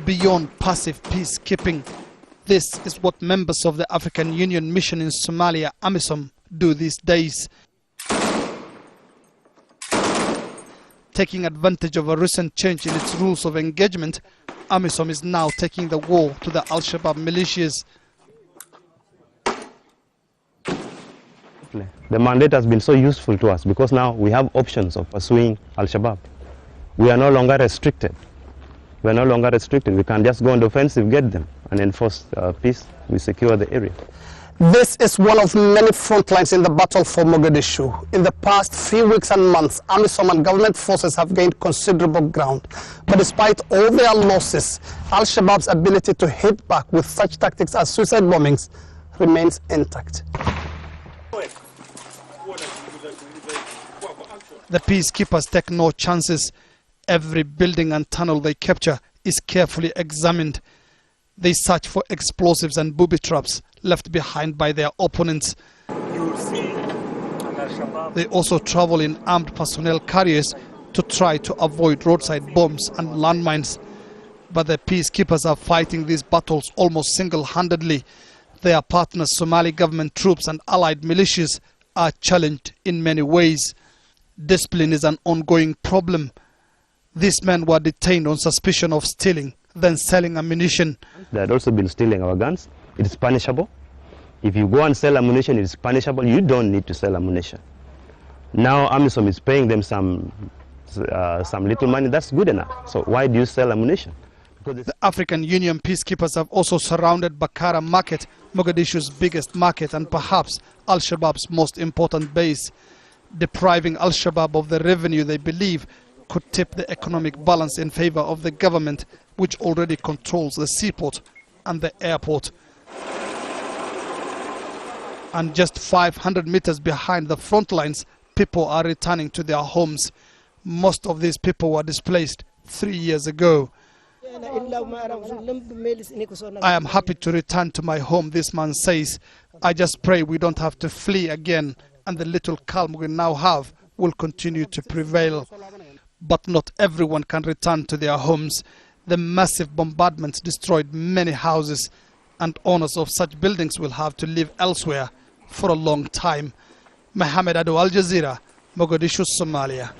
beyond passive peacekeeping. This is what members of the African Union mission in Somalia, AMISOM, do these days. Taking advantage of a recent change in its rules of engagement, AMISOM is now taking the war to the Al-Shabaab militias. The mandate has been so useful to us because now we have options of pursuing Al-Shabaab. We are no longer restricted. We are no longer restricted. We can just go on the offensive, get them, and enforce peace. We secure the area. This is one of many front lines in the battle for Mogadishu. In the past few weeks and months, AMISOM and government forces have gained considerable ground. But despite all their losses, Al-Shabaab's ability to hit back with such tactics as suicide bombings remains intact. The peacekeepers take no chances. Every building and tunnel they capture is carefully examined. They search for explosives and booby traps left behind by their opponents. They also travel in armed personnel carriers to try to avoid roadside bombs and landmines. But the peacekeepers are fighting these battles almost single-handedly. Their partners, Somali government troops and allied militias, are challenged in many ways. Discipline is an ongoing problem. These men were detained on suspicion of stealing, then selling ammunition. They had also been stealing our guns. It is punishable. If you go and sell ammunition, it is punishable. You don't need to sell ammunition. Now AMISOM is paying them some little money. That's good enough. So why do you sell ammunition? Because the African Union peacekeepers have also surrounded Bakara market, Mogadishu's biggest market and perhaps Al-Shabaab's most important base, depriving Al-Shabaab of the revenue they believe could tip the economic balance in favor of the government, which already controls the seaport and the airport. And just 500 meters behind the front lines, people are returning to their homes. Most of these people were displaced 3 years ago. I am happy to return to my home, this man says. I just pray we don't have to flee again, and the little calm we now have will continue to prevail. But not everyone can return to their homes. The massive bombardments destroyed many houses, and owners of such buildings will have to live elsewhere for a long time. Mohamed Ado, Al Jazeera, Mogadishu, Somalia.